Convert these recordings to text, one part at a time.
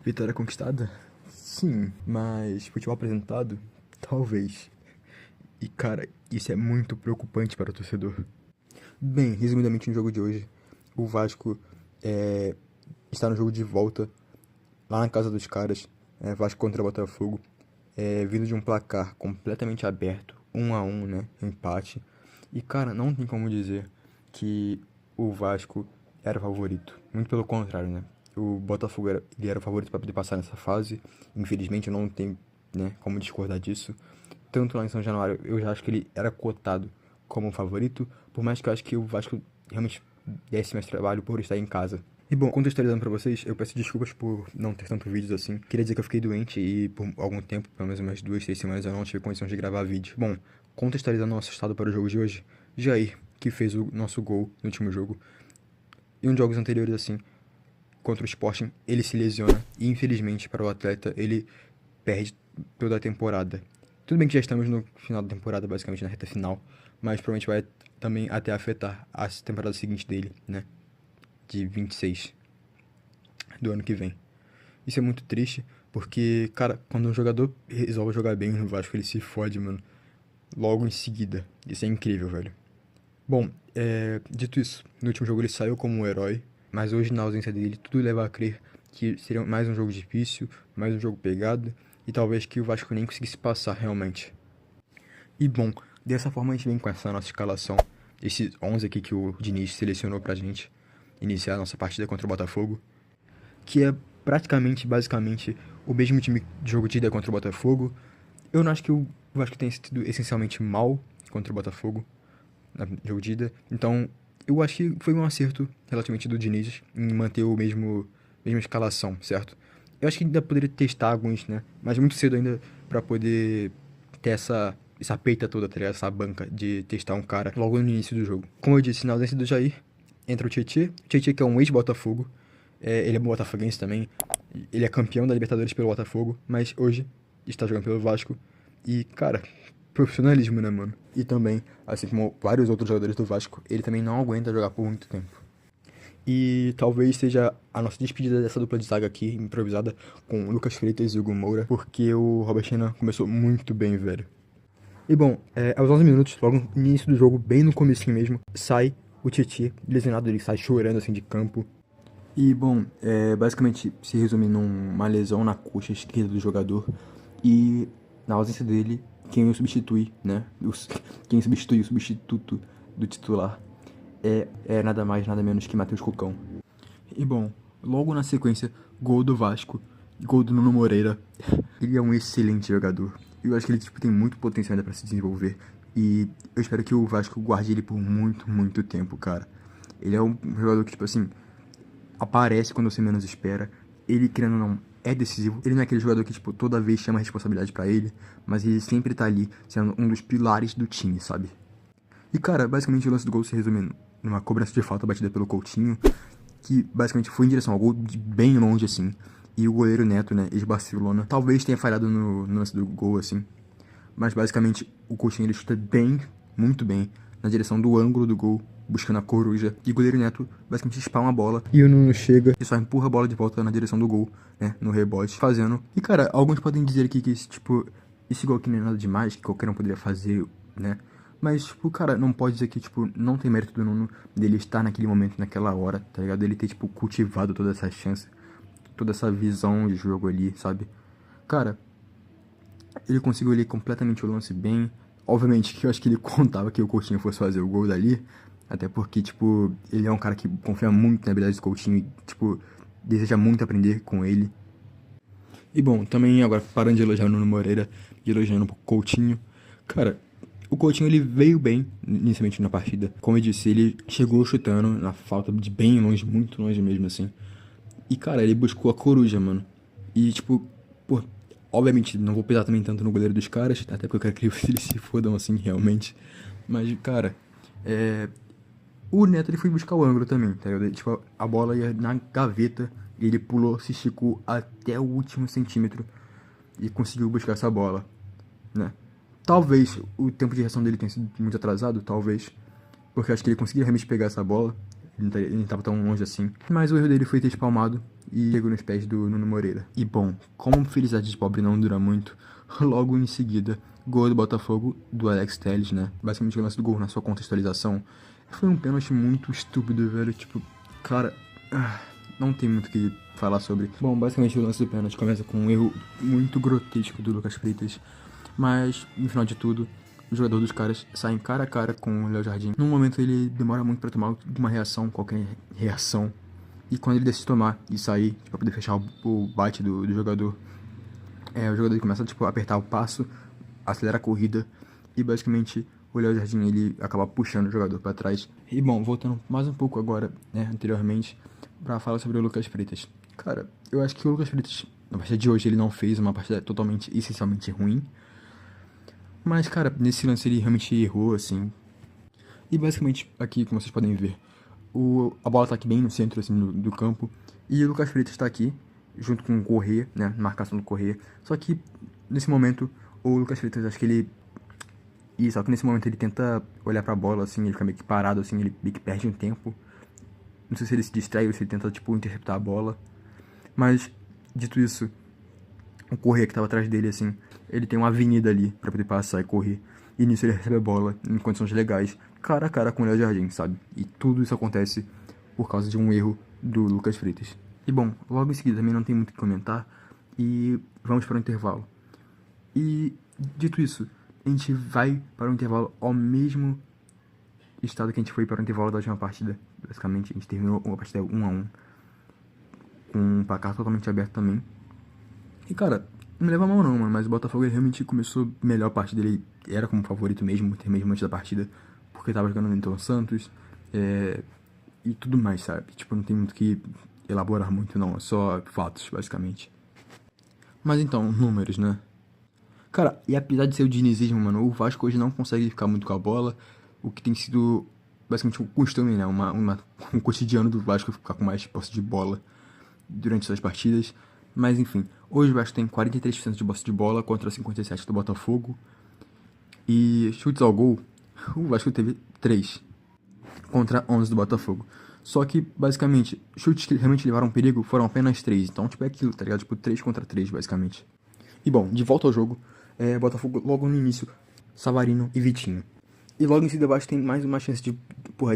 Vitória conquistada? Sim, mas futebol apresentado? Talvez. E cara, isso é muito preocupante para o torcedor. Bem, resumidamente no jogo de hoje, o Vasco está no jogo de volta, lá na casa dos caras, Vasco contra Botafogo, vindo de um placar completamente aberto, 1-1, né, empate. E cara, não tem como dizer que o Vasco era o favorito, muito pelo contrário, né. O Botafogo ele era o favorito para poder passar nessa fase, infelizmente eu não tenho, né, como discordar disso. Tanto lá em São Januário, eu já acho que ele era cotado como favorito, por mais que eu acho que o Vasco realmente desse mais trabalho por estar em casa. E bom, contextualizando pra vocês, eu peço desculpas por não ter tanto vídeos assim. Queria dizer que eu fiquei doente e por algum tempo, pelo menos umas 2, 3 semanas, eu não tive condição de gravar vídeo. Bom, contextualizando nosso estado para o jogo de hoje, Jair, que fez o nosso gol no último jogo, e uns jogos anteriores assim, contra o Sporting, ele se lesiona e infelizmente para o atleta ele perde toda a temporada. Tudo bem que já estamos no final da temporada, basicamente na reta final, mas provavelmente vai também até afetar a temporada seguinte dele, né? De 26 do ano que vem. Isso é muito triste, porque, cara, quando um jogador resolve jogar bem no Vasco, ele se fode, mano. Logo em seguida. Isso é incrível, velho. Bom, dito isso, no último jogo ele saiu como um herói, mas hoje, na ausência dele, tudo leva a crer que seria mais um jogo difícil, mais um jogo pegado, e talvez que o Vasco nem conseguisse passar realmente. E bom, dessa forma a gente vem com essa nossa escalação, esses 11 aqui que o Diniz selecionou pra gente iniciar a nossa partida contra o Botafogo, que é praticamente, basicamente, o mesmo time de jogo de ida contra o Botafogo. Eu não acho que o Vasco tenha sido essencialmente mal contra o Botafogo na jogo de ida, então eu acho que foi um acerto relativamente do Diniz em manter o mesma escalação, certo? Eu acho que ainda poderia testar alguns, né? Mas muito cedo ainda pra poder ter essa peita toda, tá ligado? Essa banca de testar um cara logo no início do jogo. Como eu disse, na ausência do Jair, entra o Tietê. O Tietê que é um ex-Botafogo. Ele é botafoguense também. Ele é campeão da Libertadores pelo Botafogo, mas hoje está jogando pelo Vasco. E, cara, profissionalismo, né, mano? E também, assim como vários outros jogadores do Vasco, ele também não aguenta jogar por muito tempo. E talvez seja a nossa despedida dessa dupla de zaga aqui, improvisada, com o Lucas Freitas e o Hugo Moura, porque o Robert Renan começou muito bem, velho. E bom, aos 11 minutos, logo no início do jogo, bem no comecinho mesmo, sai o Tietê, lesionado, ele sai chorando assim de campo. E bom, basicamente se resume numa lesão na coxa esquerda do jogador. E na ausência dele, quem o substitui, né? Quem substitui o substituto do titular é nada mais, nada menos que Matheus Cucão. E bom, logo na sequência, gol do Vasco, gol do Nuno Moreira. Ele é um excelente jogador. Eu acho que ele tem muito potencial ainda pra se desenvolver. E eu espero que o Vasco guarde ele por muito, muito tempo, cara. Ele é um jogador que, assim, aparece quando você menos espera. Ele, querendo ou não, é decisivo. Ele não é aquele jogador que, toda vez chama a responsabilidade pra ele, mas ele sempre tá ali, sendo um dos pilares do time, sabe? E, cara, basicamente o lance do gol se resume numa cobrança de falta batida pelo Coutinho, que basicamente foi em direção ao gol de bem longe, assim. E o goleiro Neto, né, ex-Barcelona, talvez tenha falhado no lance do gol, assim. Mas basicamente o Coutinho ele chuta bem, muito bem, na direção do ângulo do gol, buscando a coruja. E o goleiro Neto basicamente spawna a bola. E o Nuno chega e só empurra a bola de volta na direção do gol, né, no rebote, fazendo. E cara, alguns podem dizer aqui que esse gol aqui não é nada demais, que qualquer um poderia fazer, né. Mas, cara, não pode dizer que, não tem mérito do Nuno dele estar naquele momento, naquela hora, tá ligado? Ele ter, cultivado toda essa chance, toda essa visão de jogo ali, sabe? Cara, ele conseguiu ler completamente o lance bem. Obviamente que eu acho que ele contava que o Coutinho fosse fazer o gol dali. Até porque, ele é um cara que confia muito na habilidade do Coutinho e, deseja muito aprender com ele. E bom, também agora parando de elogiar o Nuno Moreira e elogiando um pouco o Coutinho. Cara, o Coutinho ele veio bem inicialmente na partida. Como eu disse, ele chegou chutando na falta de bem longe, muito longe mesmo assim. E cara, ele buscou a coruja, mano. E pô, obviamente não vou pesar também tanto no goleiro dos caras, até porque eu quero que eles se fodam assim realmente. Mas, cara, o Neto ele foi buscar o ângulo também, tá ligado? A bola ia na gaveta e ele pulou, se esticou até o último centímetro e conseguiu buscar essa bola, né? Talvez o tempo de reação dele tenha sido muito atrasado, talvez. Porque eu acho que ele conseguiu realmente pegar essa bola. Ele não tava tão longe assim. Mas o erro dele foi ter espalmado e chegou nos pés do Nuno Moreira. E bom, como felicidade de pobre não dura muito, logo em seguida, gol do Botafogo, do Alex Telles, né? Basicamente o lance do gol na sua contextualização. Foi um pênalti muito estúpido, velho. Tipo, cara, não tem muito o que falar sobre. Bom, basicamente o lance do pênalti começa com um erro muito grotesco do Lucas Freitas. Mas, no final de tudo, o jogador dos caras sai cara a cara com o Léo Jardim. Num momento ele demora muito pra tomar uma reação, qualquer reação. E quando ele decide tomar e sair, tipo, pra poder fechar o bate do jogador, o jogador começa tipo, a apertar o passo, acelera a corrida e basicamente o Léo Jardim ele acaba puxando o jogador pra trás. E bom, voltando mais um pouco agora, né, anteriormente, pra falar sobre o Lucas Freitas. Cara, eu acho que o Lucas Freitas, na partida de hoje, ele não fez uma partida totalmente, essencialmente ruim. Mas, cara, nesse lance ele realmente errou, assim. E basicamente, aqui, como vocês podem ver, a bola tá aqui bem no centro, assim, do campo. E o Lucas Freitas tá aqui, junto com o Corrêa, né, marcação do Corrêa. Só que, nesse momento, o Lucas Freitas, acho que ele... só que nesse momento ele tenta olhar pra bola, assim, ele fica meio que parado, assim, ele meio que perde um tempo. Não sei se ele se distrai ou se ele tenta, tipo, interceptar a bola. Mas, dito isso, o Corrêa que tava atrás dele, assim, ele tem uma avenida ali pra poder passar e correr. E nisso ele recebe a bola em condições legais, cara a cara com o Léo Jardim, sabe? E tudo isso acontece por causa de um erro do Lucas Freitas. E bom, logo em seguida também não tem muito o que comentar. E vamos para o intervalo. E dito isso, a gente vai para o intervalo ao mesmo estado que a gente foi para o intervalo da última partida. Basicamente, a gente terminou uma partida 1-1, com um placar totalmente aberto também. E cara, não me leva a mal não, mano, mas o Botafogo ele realmente começou melhor a partida dele, era como favorito mesmo antes da partida, porque tava jogando no Newton Santos, e tudo mais, sabe? Tipo, não tem muito que elaborar muito não, é só fatos, basicamente. Mas então, números, né? Cara, e apesar de ser o dinizismo, mano, o Vasco hoje não consegue ficar muito com a bola, o que tem sido basicamente um costume, né? Um cotidiano do Vasco ficar com mais posse de bola durante suas partidas. Mas enfim, hoje o Vasco tem 43% de posse de bola contra 57% do Botafogo. E chutes ao gol, o Vasco teve 3 contra 11 do Botafogo. Só que, basicamente, chutes que realmente levaram perigo foram apenas 3. Então, tipo, é aquilo, tá ligado? Tipo, 3 contra 3, basicamente. E bom, de volta ao jogo, Botafogo logo no início, Savarino e Vitinho. E logo em seguida o Vasco tem mais uma chance de,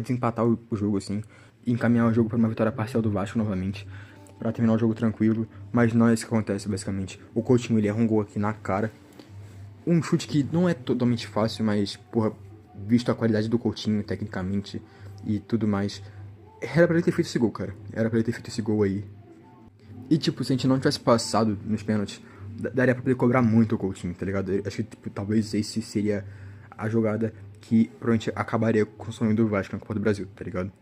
desempatar o jogo, assim, e encaminhar o jogo para uma vitória parcial do Vasco novamente, para terminar o jogo tranquilo, mas não é isso que acontece, basicamente. O Coutinho, ele erra um gol aqui na cara, um chute que não é totalmente fácil, mas, visto a qualidade do Coutinho, tecnicamente, e tudo mais, era pra ele ter feito esse gol, cara. Era pra ele ter feito esse gol aí. E, tipo, se a gente não tivesse passado nos pênaltis, daria pra poder cobrar muito o Coutinho, tá ligado? Eu acho que, tipo, talvez esse seria a jogada que provavelmente acabaria com o sonho do Vasco na Copa do Brasil, tá ligado?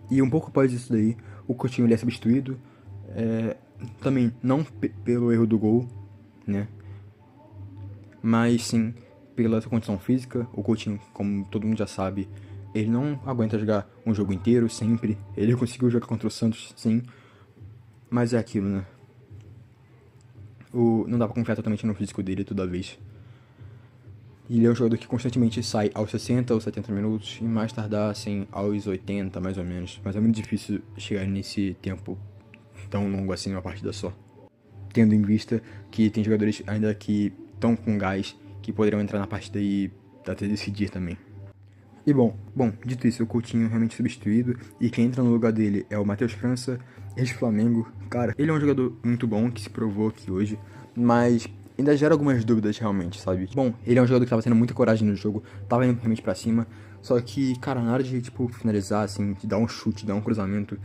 E um pouco após isso daí, o Coutinho ele é substituído, também não pelo erro do gol, né? Mas sim pela sua condição física. O Coutinho, como todo mundo já sabe, ele não aguenta jogar um jogo inteiro, sempre. Ele conseguiu jogar contra o Santos, sim, mas é aquilo, né? Não dá pra confiar totalmente no físico dele toda vez. E ele é um jogador que constantemente sai aos 60 ou 70 minutos e mais tardar assim aos 80 mais ou menos. Mas é muito difícil chegar nesse tempo tão longo assim numa partida só. Tendo em vista que tem jogadores ainda que estão com gás, que poderiam entrar na partida e até decidir também. E bom, dito isso, o Coutinho é realmente substituído, e quem entra no lugar dele é o Matheus França, ex-Flamengo. Cara, ele é um jogador muito bom, que se provou aqui hoje, mas ainda gera algumas dúvidas realmente, sabe? Bom, ele é um jogador que tava tendo muita coragem no jogo, tava indo realmente pra cima, só que, cara, na hora de, tipo, finalizar, assim, de dar um chute, dar um cruzamento,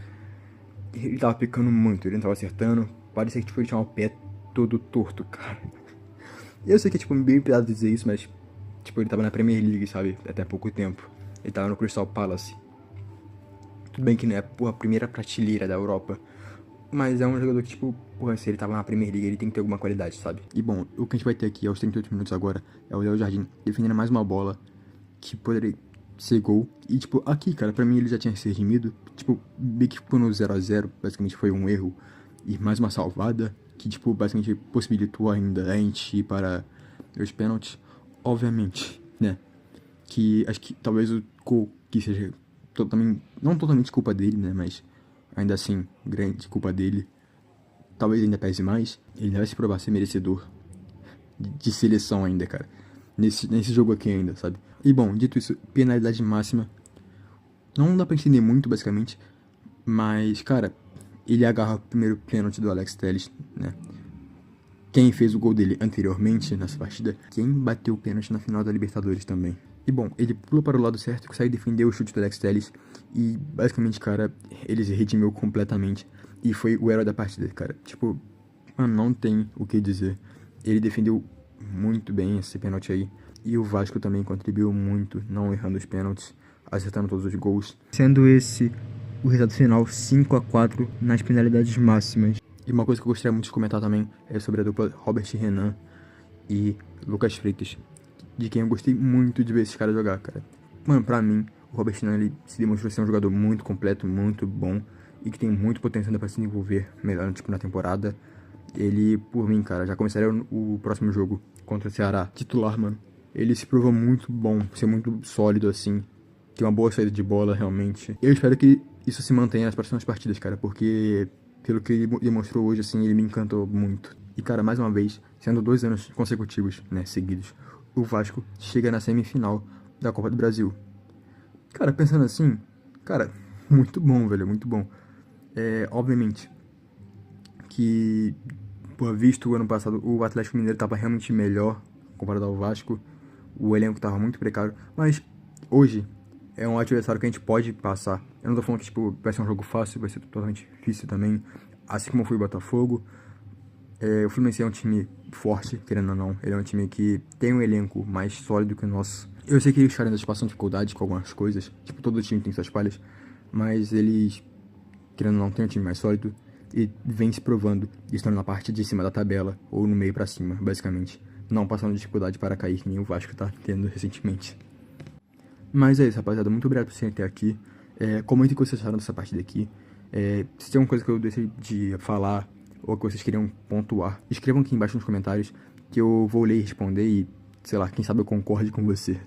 ele tava pecando muito, ele não tava acertando, parecia que, tipo, ele tinha o pé todo torto, cara. Eu sei que é, tipo, bem pesado dizer isso, mas, tipo, ele tava na Premier League, sabe? Até há pouco tempo. Ele tava no Crystal Palace. Tudo bem que não é, a primeira prateleira da Europa. Mas é um jogador que, tipo, se ele tava na Premier League, ele tem que ter alguma qualidade, sabe? E bom, o que a gente vai ter aqui aos 38 minutos agora é o Léo Jardim defendendo mais uma bola que poderia ser gol. E, tipo, aqui, cara, pra mim ele já tinha se redimido. Tipo, bem que ficou no 0-0, basicamente foi um erro e mais uma salvada, que, tipo, basicamente possibilitou ainda a gente ir para os pênaltis. Obviamente, né? Que acho que talvez o gol que seja não totalmente culpa dele, né? Mas ainda assim, grande culpa dele. Talvez ainda pese mais. Ele deve se provar ser merecedor de seleção ainda, cara. Nesse jogo aqui ainda, sabe? E bom, dito isso, penalidade máxima. Não dá pra entender muito, basicamente. Mas, cara, ele agarra o primeiro pênalti do Alex Telles, né? Quem fez o gol dele anteriormente nessa partida, quem bateu o pênalti na final da Libertadores também. E bom, ele pula para o lado certo e consegue defender o chute do Alex Telles. E basicamente, cara, ele se redimiu completamente. E foi o herói da partida, cara. Tipo, mano, não tem o que dizer. Ele defendeu muito bem esse pênalti aí. E o Vasco também contribuiu muito, não errando os pênaltis, acertando todos os gols. Sendo esse o resultado final 5-4 nas penalidades máximas. E uma coisa que eu gostaria muito de comentar também é sobre a dupla Robert Renan e Lucas Freitas, de quem eu gostei muito de ver esses caras jogar, cara. Mano, pra mim, o Robert Renan, ele se demonstrou ser um jogador muito completo, muito bom, e que tem muito potencial ainda pra se desenvolver melhor, tipo, na temporada. Ele, por mim, cara, já começaria o próximo jogo contra o Ceará titular, mano. Ele se provou muito bom, ser muito sólido, assim, tem uma boa saída de bola, realmente. Eu espero que isso se mantenha nas próximas partidas, cara, porque pelo que ele demonstrou hoje, assim, ele me encantou muito. E, cara, mais uma vez, sendo 2 anos consecutivos, né, seguidos, o Vasco chega na semifinal da Copa do Brasil. Cara, pensando assim, cara, muito bom, velho, muito bom. Obviamente que, por visto o ano passado, o Atlético Mineiro tava realmente melhor comparado ao Vasco. O elenco tava muito precário, mas hoje é um adversário que a gente pode passar. Eu não tô falando que, tipo, vai ser um jogo fácil, vai ser totalmente difícil também, assim como foi o Botafogo. O Fluminense é um time forte, querendo ou não. Ele é um time que tem um elenco mais sólido que o nosso. Eu sei que eles ainda passam dificuldade com algumas coisas, tipo, todo time tem suas falhas, mas eles, querendo ou não, tem um time mais sólido e vem se provando, estão na parte de cima da tabela, ou no meio pra cima, basicamente. Não passando dificuldade para cair, que nem o Vasco tá tendo recentemente. Mas é isso, rapaziada. Muito obrigado por serem até aqui. Comentem o que vocês acharam dessa partida aqui. Se tem alguma coisa que eu deixei de falar ou que vocês queriam pontuar, escrevam aqui embaixo nos comentários que eu vou ler e responder e, sei lá, quem sabe eu concorde com você.